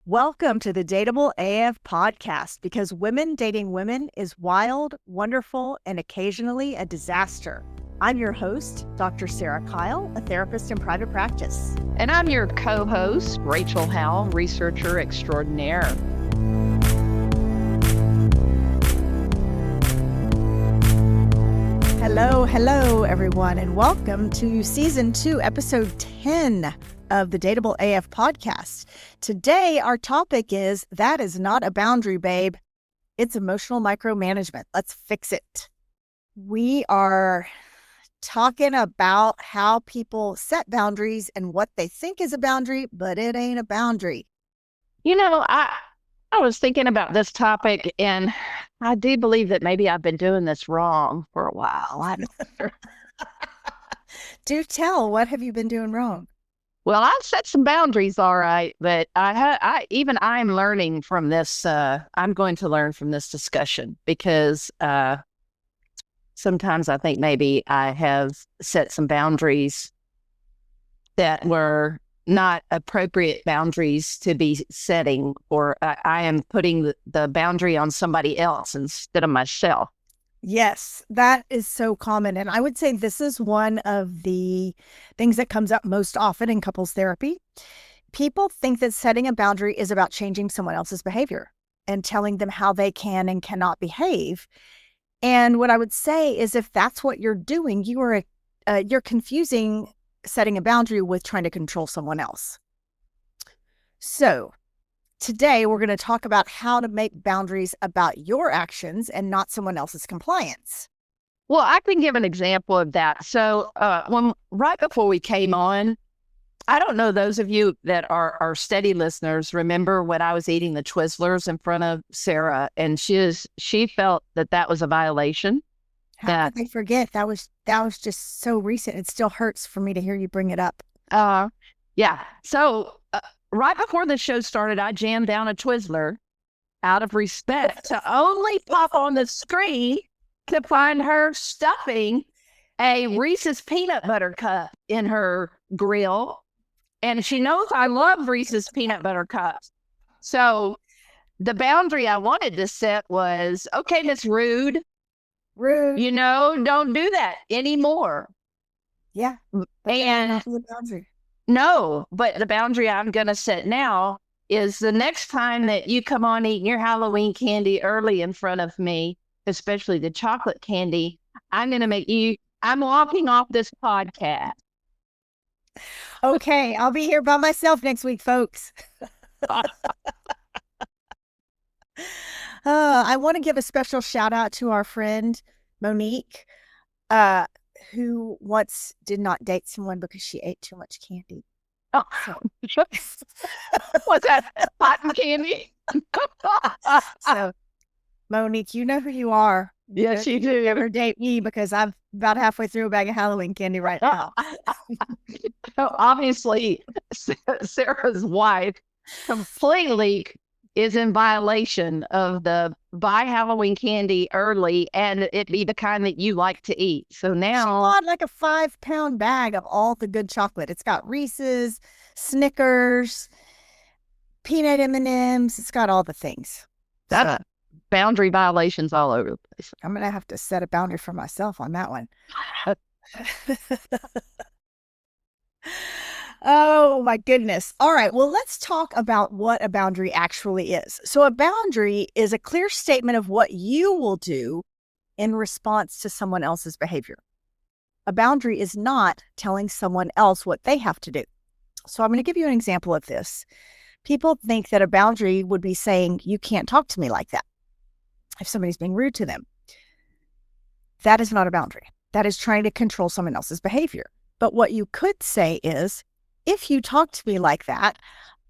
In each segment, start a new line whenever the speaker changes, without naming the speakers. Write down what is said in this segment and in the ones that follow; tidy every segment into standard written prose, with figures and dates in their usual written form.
Welcome to the Dateable AF podcast, because women dating women is wild, wonderful, and occasionally a disaster. I'm your host, Dr. Sarah Kyle, a therapist in private practice.
And I'm your co-host, Rachel Howell, researcher extraordinaire.
Hello, everyone, and welcome to Season 2, Episode 10 of the Dateable AF podcast. Today, our topic is, that is not a boundary, babe. It's emotional micromanagement. Let's fix it. We are talking about how people set boundaries and what they think is a boundary, but it ain't a boundary.
You know, I was thinking about this topic, and I do believe that maybe I've been doing this wrong for a while.
Do tell, what have you been doing wrong?
Well, I've set some boundaries, all right, but I'm learning from this. I'm going to learn from this discussion because sometimes I think maybe I have set some boundaries that were not appropriate boundaries to be setting, or I am putting the boundary on somebody else instead of myself.
Yes, that is so common. And I would say this is one of the things that comes up most often in couples therapy. People think that setting a boundary is about changing someone else's behavior and telling them how they can and cannot behave. And what I would say is, if that's what you're doing, you're confusing setting a boundary with trying to control someone else. So today, we're going to talk about how to make boundaries about your actions and not someone else's compliance.
Well, I can give an example of that. So right before we came on, I don't know, those of you that are steady listeners remember when I was eating the Twizzlers in front of Sarah, and she felt that was a violation.
How could I forget? That was just so recent. It still hurts for me to hear you bring it up.
Yeah. So right before the show started, I jammed down a Twizzler out of respect to only pop on the screen to find her stuffing a Reese's peanut butter cup in her grill. And she knows I love Reese's peanut butter cups. So the boundary I wanted to set was, okay, Miss Rude, don't do that anymore.
Yeah.
And
the boundary.
No, but the boundary I'm going to set now is, the next time that you come on eating your Halloween candy early in front of me, especially the chocolate candy, I'm walking off this podcast.
Okay, I'll be here by myself next week, folks. I want to give a special shout out to our friend, Monique, who once did not date someone because she ate too much candy.
Oh, so. Was that cotton candy?
So, Monique, you know who you are.
Yes, you do.
Ever date me, because I'm about halfway through a bag of Halloween candy right now.
So obviously, Sarah's wife completely is in violation of the buy Halloween candy early and it be the kind that you like to eat. So now
she bought like a 5-pound bag of all the good chocolate. It's got Reese's, Snickers, peanut M&Ms. It's got all the things.
That's boundary violations all over the place.
I'm going to have to set a boundary for myself on that one. Oh, my goodness. All right. Well, let's talk about what a boundary actually is. So a boundary is a clear statement of what you will do in response to someone else's behavior. A boundary is not telling someone else what they have to do. So I'm going to give you an example of this. People think that a boundary would be saying, you can't talk to me like that if somebody's being rude to them. That is not a boundary. That is trying to control someone else's behavior. But what you could say is, if you talk to me like that,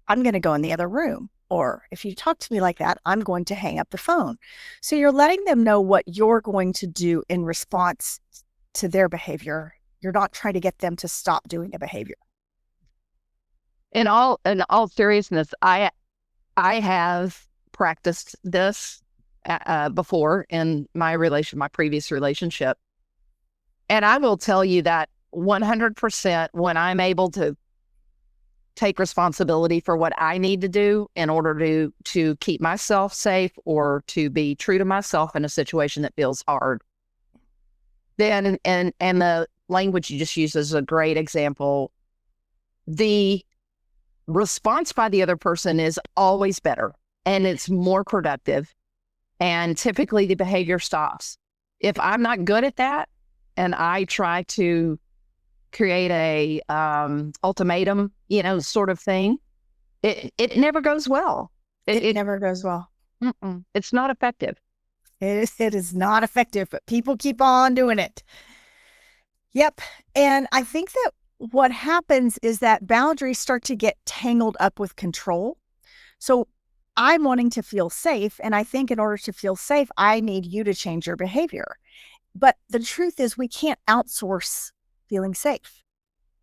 I'm going to go in the other room. Or if you talk to me like that, I'm going to hang up the phone. So you're letting them know what you're going to do in response to their behavior. You're not trying to get them to stop doing a behavior.
In all seriousness, I have practiced this before in my previous relationship. And I will tell you that 100% when I'm able to take responsibility for what I need to do in order to keep myself safe or to be true to myself in a situation that feels hard. Then and the language you just used is a great example. The response by the other person is always better and it's more productive. And typically the behavior stops. If I'm not good at that and I try to create a ultimatum, sort of thing, it never goes well.
It never goes well.
It's not effective.
It is not effective, but people keep on doing it. Yep. And I think that what happens is that boundaries start to get tangled up with control. So I'm wanting to feel safe. And I think in order to feel safe, I need you to change your behavior. But the truth is we can't outsource feeling safe.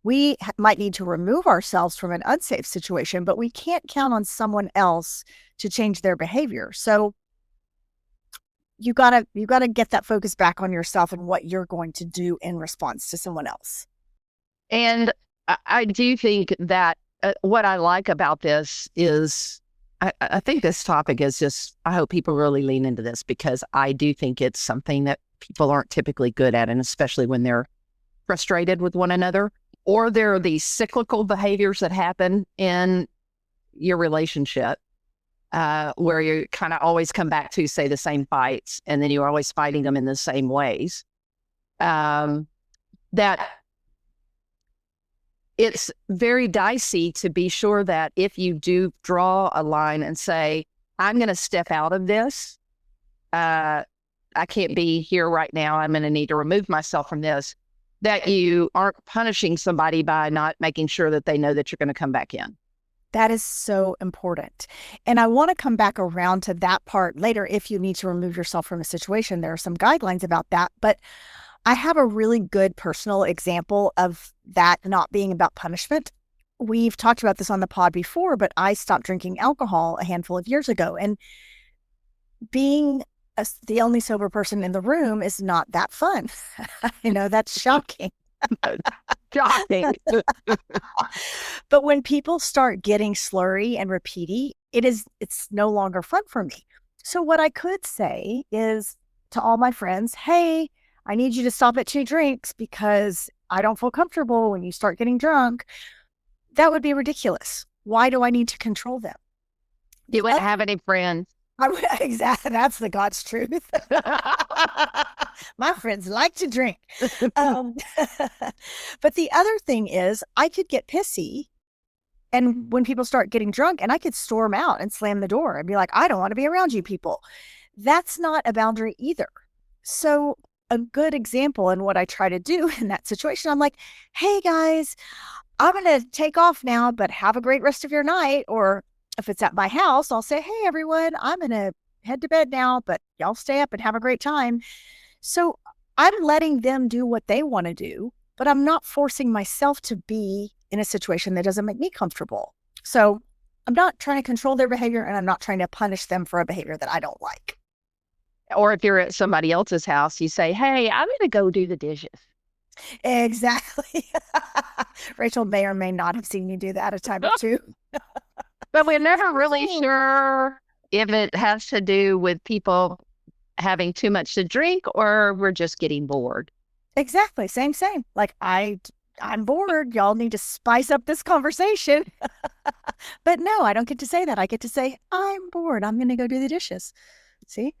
We might need to remove ourselves from an unsafe situation, but we can't count on someone else to change their behavior. So you gotta get that focus back on yourself and what you're going to do in response to someone else.
And I do think that what I like about this is I think this topic is just, I hope people really lean into this because I do think it's something that people aren't typically good at, and especially when they're frustrated with one another, or there are these cyclical behaviors that happen in your relationship where you kind of always come back to, say, the same fights, and then you're always fighting them in the same ways. That it's very dicey to be sure that if you do draw a line and say, I'm going to step out of this, I can't be here right now, I'm going to need to remove myself from this, that you aren't punishing somebody by not making sure that they know that you're going to come back in.
That is so important. And I want to come back around to that part later. If you need to remove yourself from a situation, there are some guidelines about that. But I have a really good personal example of that not being about punishment. We've talked about this on the pod before, but I stopped drinking alcohol a handful of years ago. And being the only sober person in the room is not that fun. That's shocking.
Shocking.
But when people start getting slurry and repeaty, it's no longer fun for me. So what I could say is to all my friends, hey, I need you to stop at 2 drinks because I don't feel comfortable when you start getting drunk. That would be ridiculous. Why do I need to control them?
You wouldn't have any friends.
Exactly. That's the God's truth. My friends like to drink. But the other thing is I could get pissy. And when people start getting drunk, and I could storm out and slam the door and be like, I don't want to be around you people. That's not a boundary either. So a good example and what I try to do in that situation, I'm like, hey guys, I'm going to take off now, but have a great rest of your night. Or if it's at my house, I'll say, hey everyone, I'm going to head to bed now, but y'all stay up and have a great time. So I'm letting them do what they want to do, but I'm not forcing myself to be in a situation that doesn't make me comfortable. So I'm not trying to control their behavior, and I'm not trying to punish them for a behavior that I don't like.
Or if you're at somebody else's house, you say, hey, I'm going to go do the dishes.
Exactly. Rachel may or may not have seen me do that a time or two.
But we're never really sure if it has to do with people having too much to drink or we're just getting bored.
Exactly. Same. Like I'm bored. Y'all need to spice up this conversation. But no, I don't get to say that. I get to say, I'm bored. I'm going to go do the dishes. See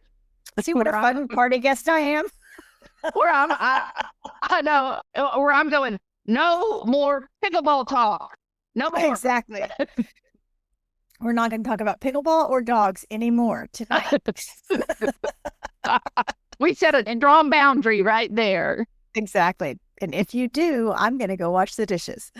what a fun party guest I am.
I know where I'm going. No more pickleball talk. No more.
Exactly. We're not going to talk about pickleball or dogs anymore tonight.
We set a strong boundary right there.
Exactly. And if you do, I'm going to go wash the dishes.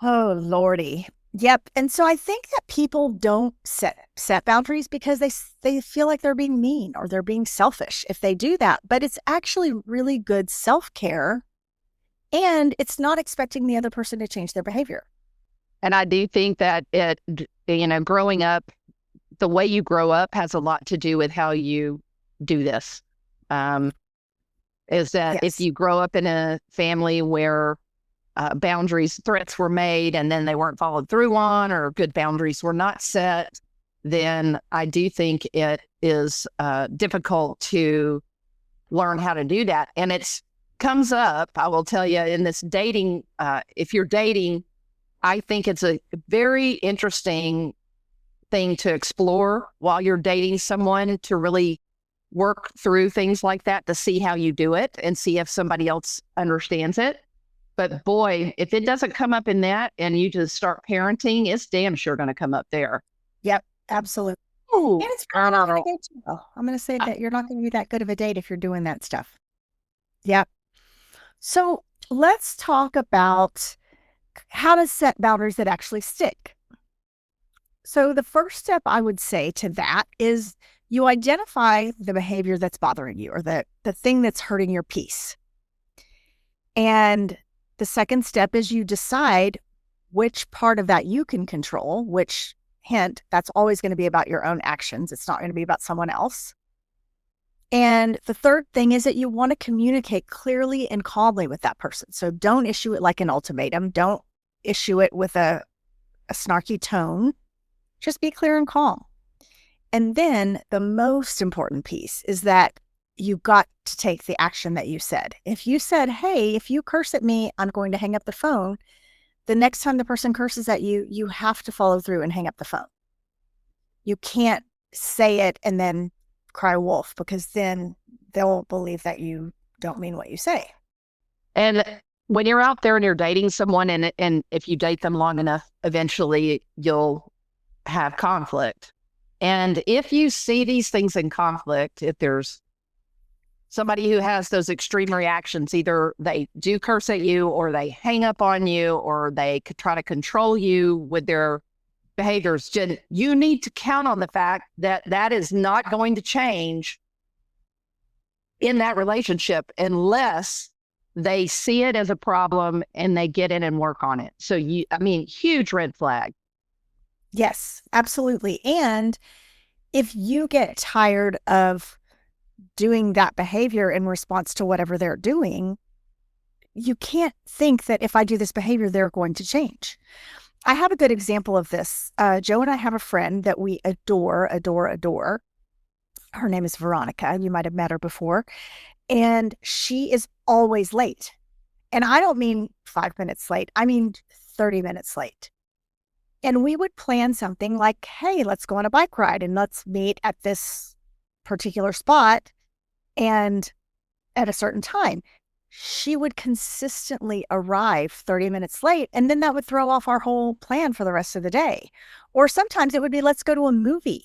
Oh, Lordy. Yep. And so I think that people don't set boundaries because they feel like they're being mean or they're being selfish if they do that. But it's actually really good self-care, and it's not expecting the other person to change their behavior.
And I do think that growing up, the way you grow up has a lot to do with how you do this. Is that
Yes.
If you grow up in a family where boundaries, threats were made and then they weren't followed through on, or good boundaries were not set, then I do think it is difficult to learn how to do that. And it comes up, I will tell you, in this dating, if you're dating, I think it's a very interesting thing to explore while you're dating someone, to really work through things like that, to see how you do it and see if somebody else understands it. But boy, if it doesn't come up in that and you just start parenting, it's damn sure going to come up there.
Yep, absolutely.
Ooh,
And it's probably not going to go too well. I'm going to say that you're not going to be that good of a date if you're doing that stuff. Yep. So let's talk about how to set boundaries that actually stick. So the first step I would say to that is you identify the behavior that's bothering you, or the thing that's hurting your peace. And the second step is you decide which part of that you can control, which, hint, that's always going to be about your own actions. It's not going to be about someone else. And the third thing is that you want to communicate clearly and calmly with that person. So don't issue it like an ultimatum. Don't issue it with a snarky tone. Just be clear and calm. And then the most important piece is that you got to take the action that you said. If you said, hey, if you curse at me, I'm going to hang up the phone, the next time the person curses at you, you have to follow through and hang up the phone. You can't say it and then cry wolf, because then they'll believe that you don't mean what you say.
And when you're out there and you're dating someone, and if you date them long enough, eventually you'll have conflict. And if you see these things in conflict, if there's somebody who has those extreme reactions, either they do curse at you, or they hang up on you, or they could try to control you with their behaviors, you need to count on the fact that that is not going to change in that relationship unless they see it as a problem and they get in and work on it. So huge red flag.
Yes, absolutely. And if you get tired of doing that behavior in response to whatever they're doing, you can't think that if I do this behavior, they're going to change. I have a good example of this. Joe and I have a friend that we adore, adore, adore. Her name is Veronica. You might have met her before. And she is always late. And I don't mean 5 minutes late. I mean 30 minutes late. And we would plan something like, hey, let's go on a bike ride and let's meet at this particular spot and at a certain time. She would consistently arrive 30 minutes late, and then that would throw off our whole plan for the rest of the day. Or sometimes it would be, let's go to a movie.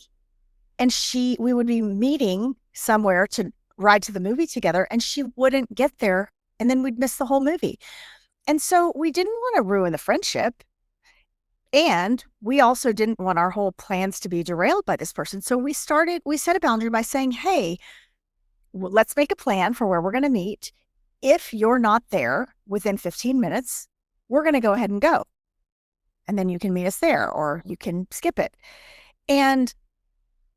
And we would be meeting somewhere to ride to the movie together, and she wouldn't get there, and then we'd miss the whole movie. And so we didn't want to ruin the friendship. And we also didn't want our whole plans to be derailed by this person. So we set a boundary by saying, hey, let's make a plan for where we're going to meet. If you're not there within 15 minutes, we're going to go ahead and go. And then you can meet us there, or you can skip it. And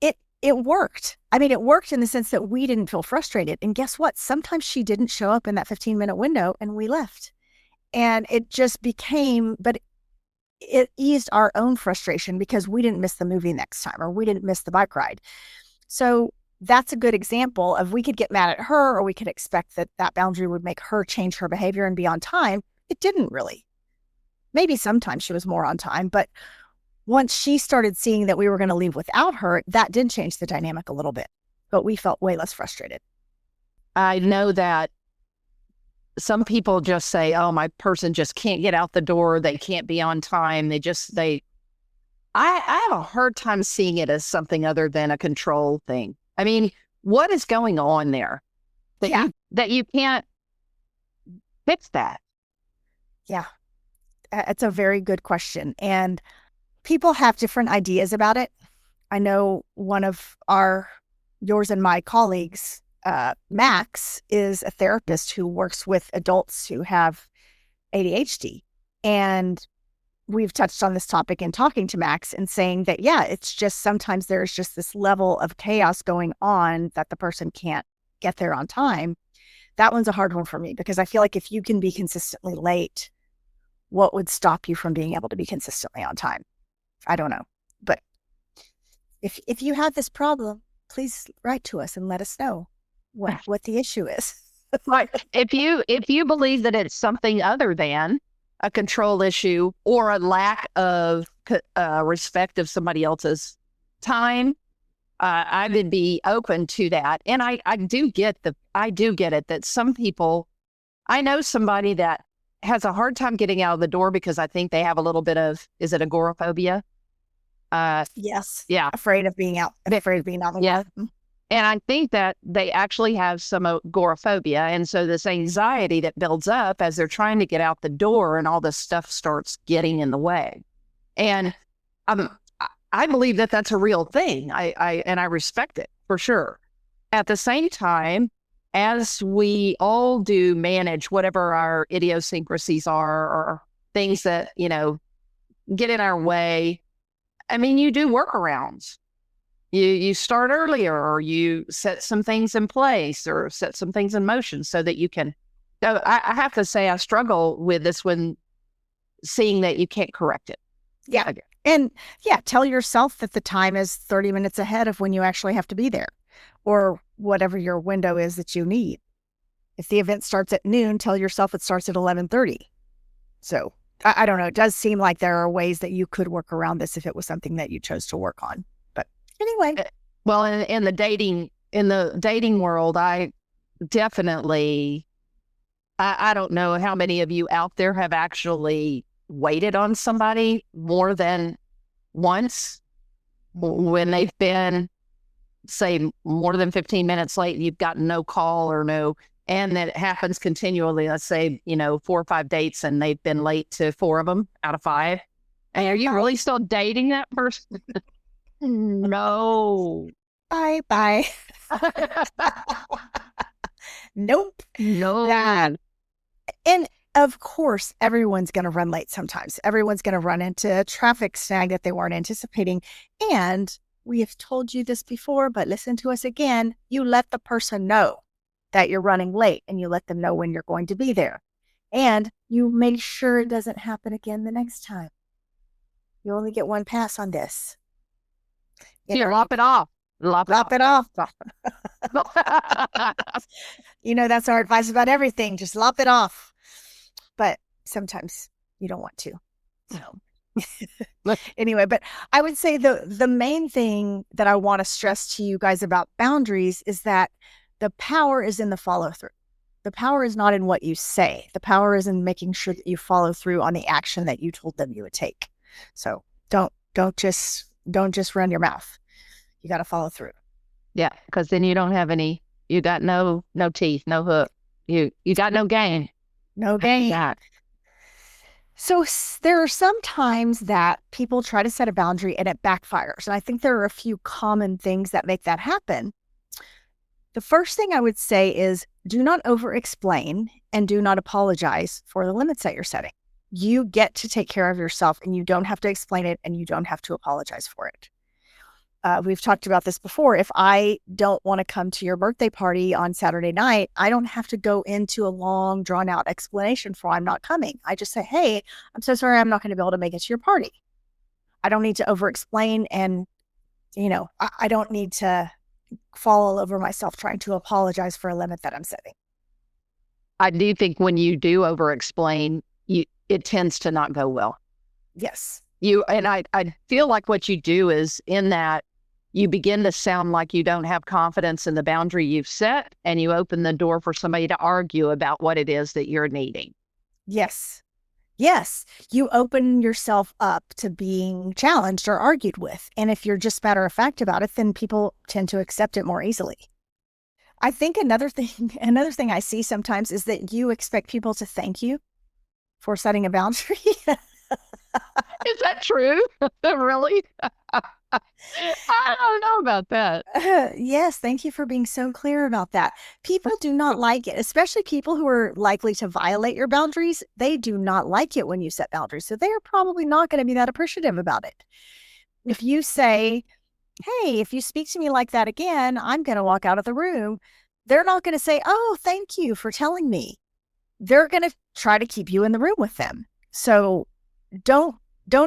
it worked. I mean, it worked in the sense that we didn't feel frustrated. And guess what? Sometimes she didn't show up in that 15-minute window and we left. And it just became, but it eased our own frustration because we didn't miss the movie next time, or we didn't miss the bike ride. So that's a good example of, we could get mad at her, or we could expect that boundary would make her change her behavior and be on time. It didn't really. Maybe sometimes she was more on time, but once she started seeing that we were going to leave without her, that did change the dynamic a little bit, but we felt way less frustrated.
I know that some people just say, oh, my person just can't get out the door. They can't be on time. I have a hard time seeing it as something other than a control thing. I mean, what is going on there that you can't fix that?
Yeah, it's a very good question. And people have different ideas about it. I know one of yours and my colleagues, Max, is a therapist who works with adults who have ADHD. And we've touched on this topic in talking to Max and saying that, yeah, it's just sometimes there's just this level of chaos going on that the person can't get there on time. That one's a hard one for me, because I feel like if you can be consistently late what would stop you from being able to be consistently on time? I don't know. But if you have this problem, please write to us and let us know what the issue is.
Right. If you believe that it's something other than a control issue or a lack of respect of somebody else's time, I would be open to that. And I do get it that some people, I know somebody that has a hard time getting out of the door because I think they have a little bit of, is it agoraphobia?
Yes.
Yeah.
Afraid of being out. Afraid of being out.
Yeah. And I think that they actually have some agoraphobia. And so this anxiety that builds up as they're trying to get out the door and all this stuff starts getting in the way. And I believe that that's a real thing. I respect it for sure. At the same time, as we all do manage whatever our idiosyncrasies are or things that, get in our way, I mean, you do workarounds. You start earlier, or you set some things in place or set some things in motion so that you can. I have to say I struggle with this when seeing that you can't correct it.
Yeah. And tell yourself that the time is 30 minutes ahead of when you actually have to be there, or whatever your window is that you need. If the event starts at noon, tell yourself it starts at 11:30. So I don't know. It does seem like there are ways that you could work around this if it was something that you chose to work on. But anyway.
Well, in the dating world, I definitely, I don't know how many of you out there have actually waited on somebody more than once when they've been, say, more than 15 minutes late and you've gotten no call or no, and that it happens continually. Let's say, 4 or 5 dates and they've been late to 4 of them out of 5. And are you really still dating that person? No.
Bye. Nope.
No.
That. And of course, everyone's going to run late sometimes. Everyone's going to run into a traffic snag that they weren't anticipating. And we have told you this before, but listen to us again. You let the person know that you're running late, and you let them know when you're going to be there. And you make sure it doesn't happen again the next time. You only get one pass on this.
Here, lop it off.
Lop it off. That's our advice about everything. Just lop it off. But sometimes you don't want to. So anyway, but I would say the main thing that I want to stress to you guys about boundaries is that the power is in the follow through. The power is not in what you say. The power is in making sure that you follow through on the action that you told them you would take. So don't just run your mouth. You got to follow through.
Yeah, because then you don't have any. You got no teeth, no hook. You got no game.
No game.
Yeah.
So there are some times that people try to set a boundary and it backfires. And I think there are a few common things that make that happen. The first thing I would say is do not over-explain and do not apologize for the limits that you're setting. You get to take care of yourself, and you don't have to explain it, and you don't have to apologize for it. We've talked about this before. If I don't want to come to your birthday party on Saturday night, I don't have to go into a long, drawn-out explanation for why I'm not coming. I just say, hey, I'm so sorry I'm not going to be able to make it to your party. I don't need to over-explain, and, I don't need to fall all over myself trying to apologize for a limit that I'm setting.
I do think when you do over-explain, it tends to not go well.
Yes.
I feel like what you do is in that you begin to sound like you don't have confidence in the boundary you've set, and you open the door for somebody to argue about what it is that you're needing.
Yes. You open yourself up to being challenged or argued with. And if you're just matter of fact about it, then people tend to accept it more easily. I think another thing I see sometimes is that you expect people to thank you for setting a boundary.
Is that true? Really? I don't know about that.
Yes, thank you for being so clear about that. People do not like it, especially people who are likely to violate your boundaries. They do not like it when you set boundaries. So they are probably not going to be that appreciative about it. If you say, hey, if you speak to me like that again, I'm going to walk out of the room. They're not going to say, oh, thank you for telling me. They're going to try to keep you in the room with them. So don't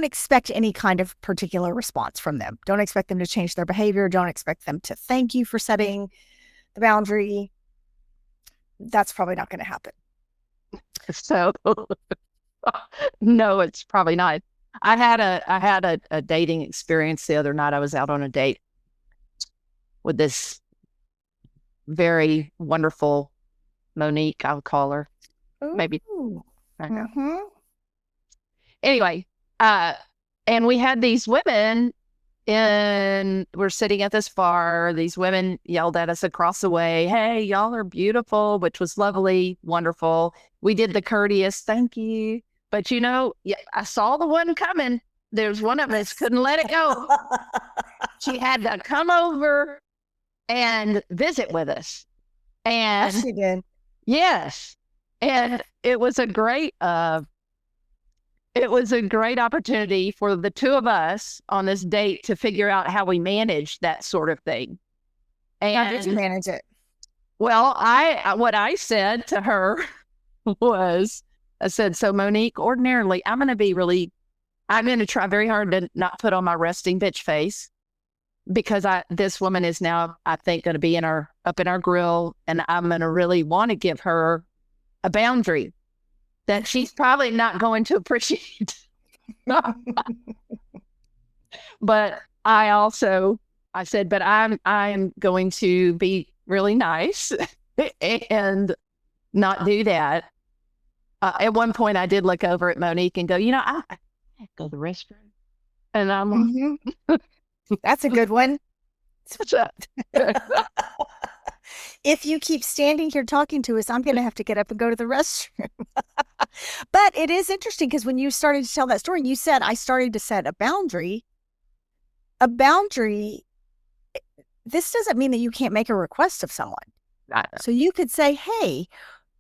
expect any kind of particular response from them. Don't expect them to change their behavior. Don't expect them to thank you for setting the boundary. That's probably not going to happen.
So no, it's probably not. I had a dating experience the other night. I was out on a date with this very wonderful Monique, I would call her. Maybe.
Ooh.
I know.
Mm-hmm.
Anyway, and we had these women, and we're sitting at this bar. These women yelled at us across the way, "Hey, y'all are beautiful," which was lovely, wonderful. We did the courteous thank you. But yeah, I saw the one coming. There's one of us couldn't let it go. She had to come over and visit with us. And
Yes, she did.
yes. And it was a great opportunity for the two of us on this date to figure out how we manage that sort of thing.
How did you
And
manage it?
well, what I said to her was, I said, so Monique, ordinarily I'm going to try very hard to not put on my resting bitch face, because this woman is now, I think, going to be up in our grill, and I'm going to really want to give her a boundary that she's probably not going to appreciate. But I said, but I'm going to be really nice and not do that. At one point, I did look over at Monique and go, I go to the restroom, and I'm
Mm-hmm. That's a good one. If you keep standing here talking to us, I'm going to have to get up and go to the restroom. But it is interesting because when you started to tell that story, you said, I started to set a boundary. A boundary, this doesn't mean that you can't make a request of someone. So you could say, hey,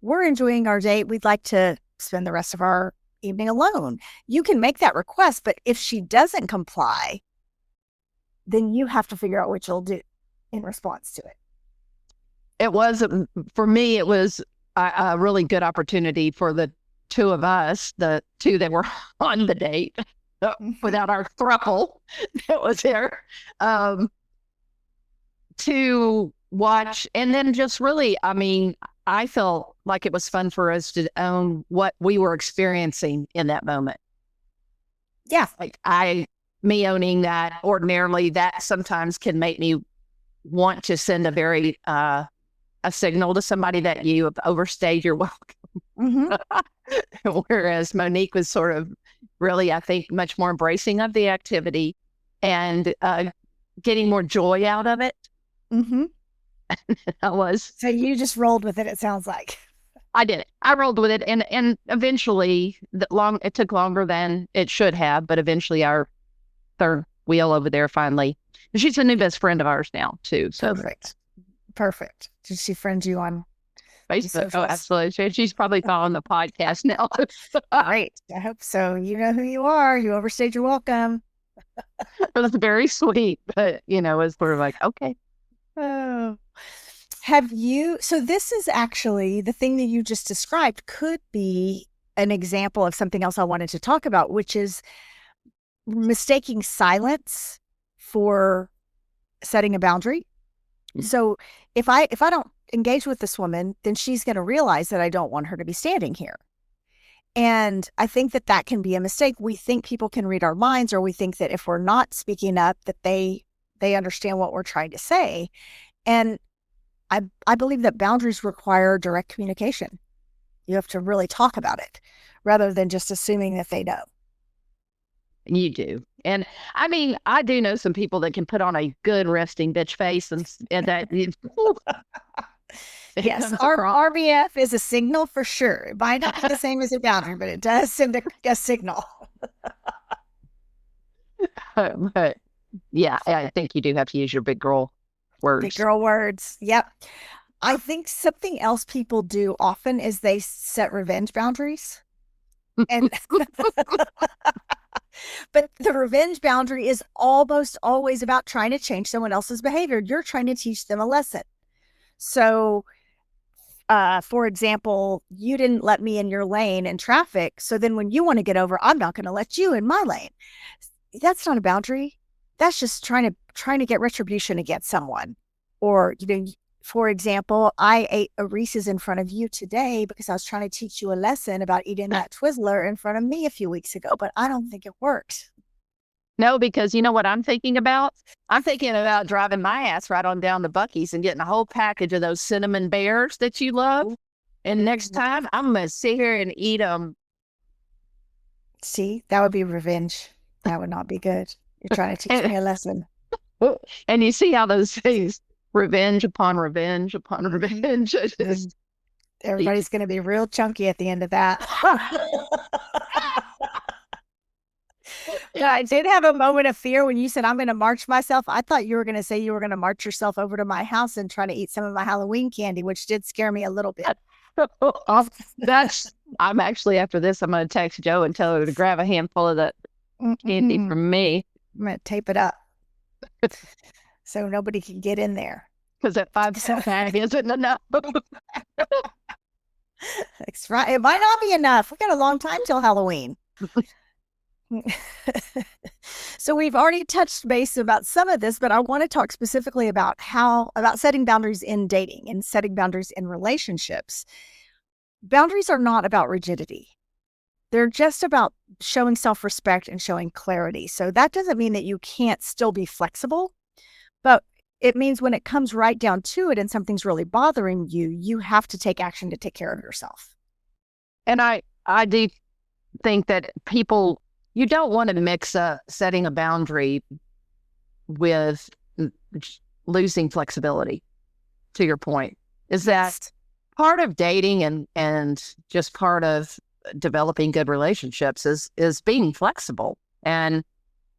we're enjoying our date. We'd like to spend the rest of our evening alone. You can make that request, but if she doesn't comply, then you have to figure out what you'll do in response to it.
It was, for me, it was a really good opportunity for the two of us, the two that were on the date, without our throuple that was there, to watch. And then just really, I felt like it was fun for us to own what we were experiencing in that moment.
Yeah.
Like me owning that, ordinarily that sometimes can make me want to send a signal to somebody that you have overstayed your welcome. Mm-hmm. Whereas Monique was sort of really, I think, much more embracing of the activity and getting more joy out of it.
Mm-hmm.
I was.
So you just rolled with it, it sounds like.
I did it. I rolled with it, and eventually, it took longer than it should have, but eventually our third wheel over there finally. She's a new best friend of ours now too. So
Perfect. Did she friend you on
Facebook? Oh, absolutely. She's probably following the podcast now.
Great. I hope so. You know who you are. You overstayed your welcome.
It was very sweet, but it was sort of like, okay.
Oh. So this is actually the thing that you just described could be an example of something else I wanted to talk about, which is mistaking silence for setting a boundary. Mm-hmm. So if I don't engage with this woman, then she's going to realize that I don't want her to be standing here. And I think that can be a mistake. We think people can read our minds, or we think that if we're not speaking up, that they understand what we're trying to say. And I believe that boundaries require direct communication. You have to really talk about it rather than just assuming that they know.
You do. And I do know some people that can put on a good resting bitch face and that.
Yes, our RBF is a signal for sure. It might not be the same as a boundary, but it does send a signal.
But yeah, I think you do have to use your big girl words.
Big girl words. Yep. I think something else people do often is they set revenge boundaries. And but the revenge boundary is almost always about trying to change someone else's behavior. You're trying to teach them a lesson. So For example, you didn't let me in your lane in traffic. So then when you want to get over, I'm not going to let you in my lane. That's not a boundary. That's just trying to get retribution against someone. Or, for example, I ate a Reese's in front of you today because I was trying to teach you a lesson about eating that Twizzler in front of me a few weeks ago, but I don't think it worked.
No, because you know what I'm thinking about? I'm thinking about driving my ass right on down to Buc-ee's and getting a whole package of those cinnamon bears that you love. And next time I'm going to sit here and eat them.
See, that would be revenge. That would not be good. You're trying to teach me a lesson.
And you see how those things, revenge upon revenge upon revenge.
Everybody's going to be real chunky at the end of that. Yeah, I did have a moment of fear when you said, I'm going to march myself. I thought you were going to say you were going to march yourself over to my house and try to eat some of my Halloween candy, which did scare me a little bit.
I'm actually, after this, I'm going to text Joe and tell her to grab a handful of that candy from me.
I'm going to tape it up so nobody can get in there.
Because that 5-cent bag isn't enough.
That's right. It might not be enough. We got a long time till Halloween. So we've already touched base about some of this, but I want to talk specifically about setting boundaries in dating and setting boundaries in relationships. Boundaries are not about rigidity. They're just about showing self-respect and showing clarity. So that doesn't mean that you can't still be flexible, but it means when it comes right down to it and something's really bothering you, you have to take action to take care of yourself.
And I do think that you don't want to mix setting a boundary with losing flexibility, to your point. Is that part of dating and just part of developing good relationships is being flexible. And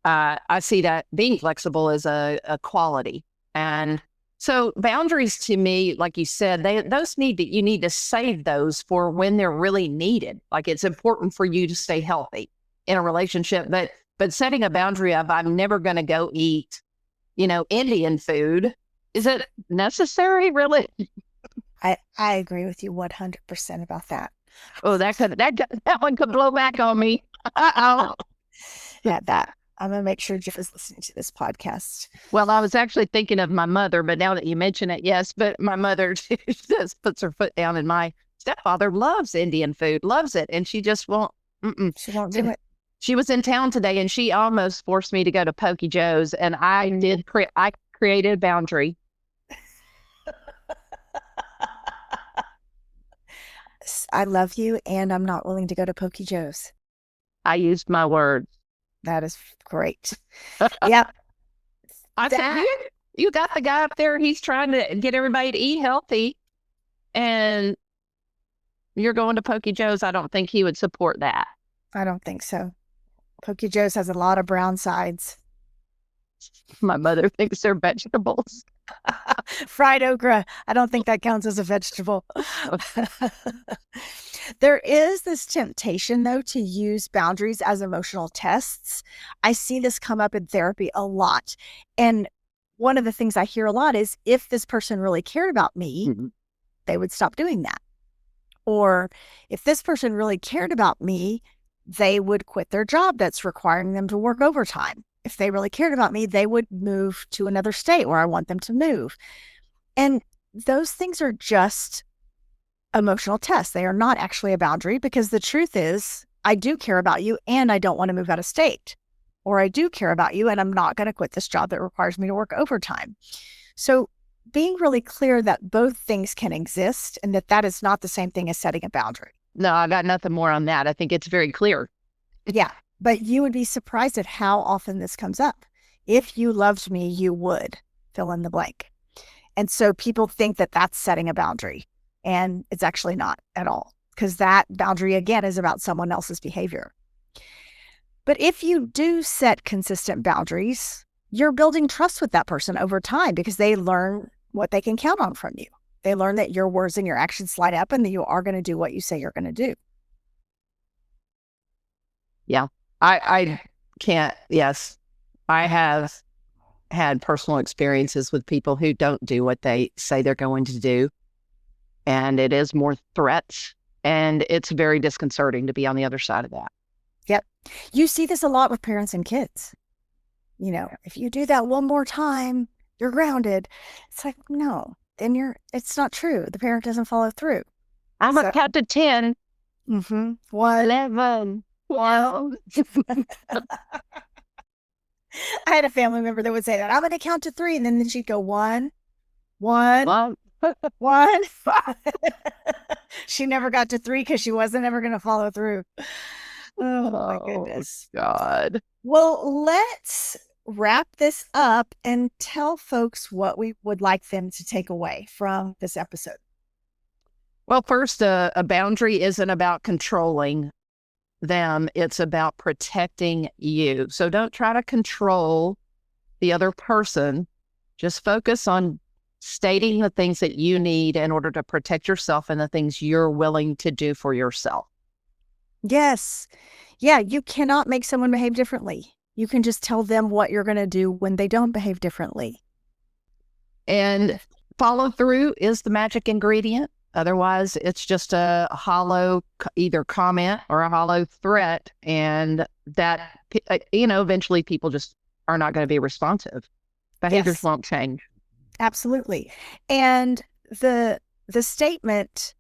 I see that being flexible is a quality. And so boundaries to me, like you said, you need to save those for when they're really needed. Like it's important for you to stay healthy in a relationship, but setting a boundary of I'm never going to go eat, Indian food. Is it necessary, really?
I agree with you 100% about that.
Oh, that one could blow back on me. Uh-oh.
Yeah, I'm going to make sure Jeff is listening to this podcast.
Well, I was actually thinking of my mother, but now that you mention it, yes, but my mother just puts her foot down, and my stepfather loves Indian food, loves it, and she just won't.
She won't do it.
She was in town today, and she almost forced me to go to Pokey Joe's, and I created a boundary.
I love you, and I'm not willing to go to Pokey Joe's.
I used my words.
That is great. Yep.
I said, you got the guy up there. He's trying to get everybody to eat healthy, and you're going to Pokey Joe's. I don't think he would support that.
I don't think so. Pokey Joe's has a lot of brown sides.
My mother thinks they're vegetables.
Fried okra. I don't think that counts as a vegetable. There is this temptation, though, to use boundaries as emotional tests. I see this come up in therapy a lot. And one of the things I hear a lot is if this person really cared about me, they would stop doing that. Or if this person really cared about me, they would quit their job that's requiring them to work overtime. If they really cared about me, they would move to another state where I want them to move. And those things are just emotional tests. They are not actually a boundary, because the truth is I do care about you and I don't want to move out of state. Or I do care about you and I'm not going to quit this job that requires me to work overtime. So being really clear that both things can exist and that is not the same thing as setting a boundary.
No, I got nothing more on that. I think it's very clear.
Yeah. But you would be surprised at how often this comes up. If you loved me, you would fill in the blank. And so people think that that's setting a boundary, and it's actually not at all, because that boundary, again, is about someone else's behavior. But if you do set consistent boundaries, you're building trust with that person over time, because they learn what they can count on from you. They learn that your words and your actions line up and that you are going to do what you say you're going to do.
Yeah. I can't. Yes, I have had personal experiences with people who don't do what they say they're going to do. and it is more threats, and it's very disconcerting to be on the other side of that.
Yep. You see this a lot with parents and kids. You know, if you do that one more time, you're grounded. It's like, no, then it's not true. The parent doesn't follow through.
I'm going to count to 10.
Mm-hmm. 1,
11. 12.
I had a family member that would say that. I'm going to count to 3. And then she'd go 1, 1, 1. She never got to 3 because she wasn't ever going to follow through. Oh, my goodness.
God.
Well, let's wrap this up and tell folks what we would like them to take away from this episode.
Well, first, a boundary isn't about controlling them. It's about protecting you. So don't try to control the other person. Just focus on stating the things that you need in order to protect yourself and the things you're willing to do for yourself.
Yes. Yeah, you cannot make someone behave differently. You can just tell them what you're going to do when they don't behave differently.
And follow through is the magic ingredient. Otherwise, it's just a hollow either comment or a hollow threat. And that, eventually people just are not going to be responsive. Behaviors won't change.
Absolutely. And the statement,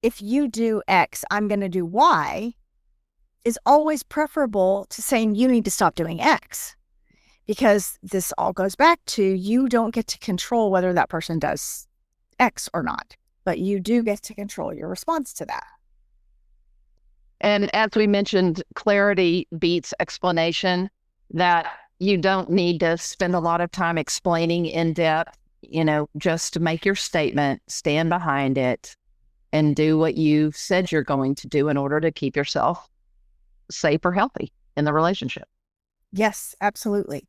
if you do X, I'm going to do Y, is always preferable to saying you need to stop doing X, because this all goes back to you don't get to control whether that person does X or not, but you do get to control your response to that.
And as we mentioned, clarity beats explanation, that you don't need to spend a lot of time explaining in depth, just to make your statement, stand behind it, and do what you said you're going to do in order to keep yourself safe or healthy in the relationship.
Yes, absolutely.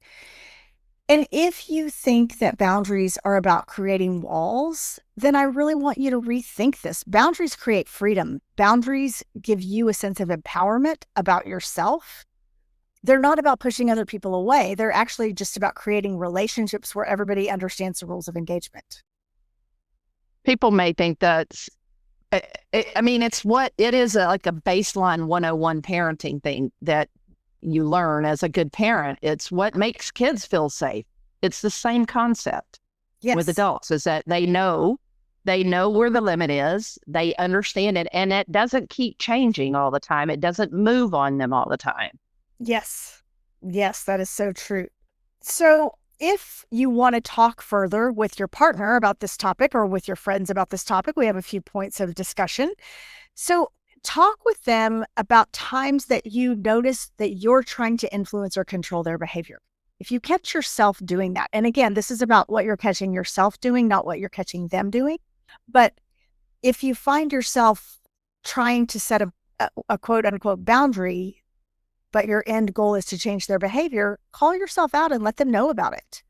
And if you think that boundaries are about creating walls, then I really want you to rethink this. Boundaries create freedom. Boundaries give you a sense of empowerment about yourself. They're not about pushing other people away. They're actually just about creating relationships where everybody understands the rules of engagement.
People may think that's it is like a baseline 101 parenting thing that you learn as a good parent. It's what makes kids feel safe. It's the same concept with adults, is that they know where the limit is. They understand it, and it doesn't keep changing all the time. It doesn't move on them all the time.
Yes. Yes, that is so true. So if you want to talk further with your partner about this topic or with your friends about this topic, we have a few points of discussion. So talk with them about times that you notice that you're trying to influence or control their behavior. If you catch yourself doing that, and again, this is about what you're catching yourself doing, not what you're catching them doing. But if you find yourself trying to set a quote unquote boundary, but your end goal is to change their behavior, call yourself out and let them know about it.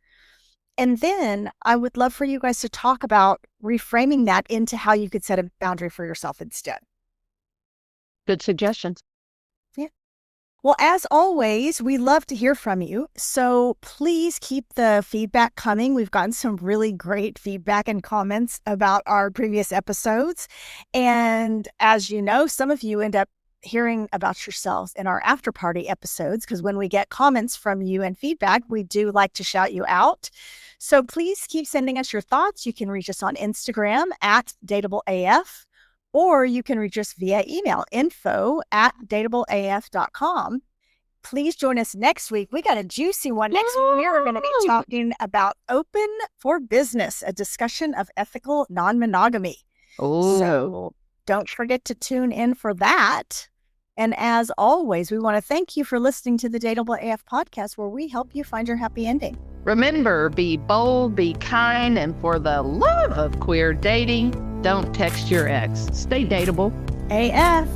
And then I would love for you guys to talk about reframing that into how you could set a boundary for yourself instead.
Good suggestions.
Yeah. Well, as always, we love to hear from you. So please keep the feedback coming. We've gotten some really great feedback and comments about our previous episodes. And as you know, some of you end up hearing about yourselves in our after party episodes, because when we get comments from you and feedback, we do like to shout you out. So please keep sending us your thoughts. You can reach us on Instagram at Dateable AF, or you can reach us via email, info@dateableaf.com. Please join us next week. We got a juicy one next week. We're going to be talking about Open for Business, a discussion of ethical non-monogamy. So don't forget to tune in for that. And as always, we want to thank you for listening to the Dateable AF podcast, where we help you find your happy ending.
Remember, be bold, be kind, and for the love of queer dating, don't text your ex. Stay dateable.
AF.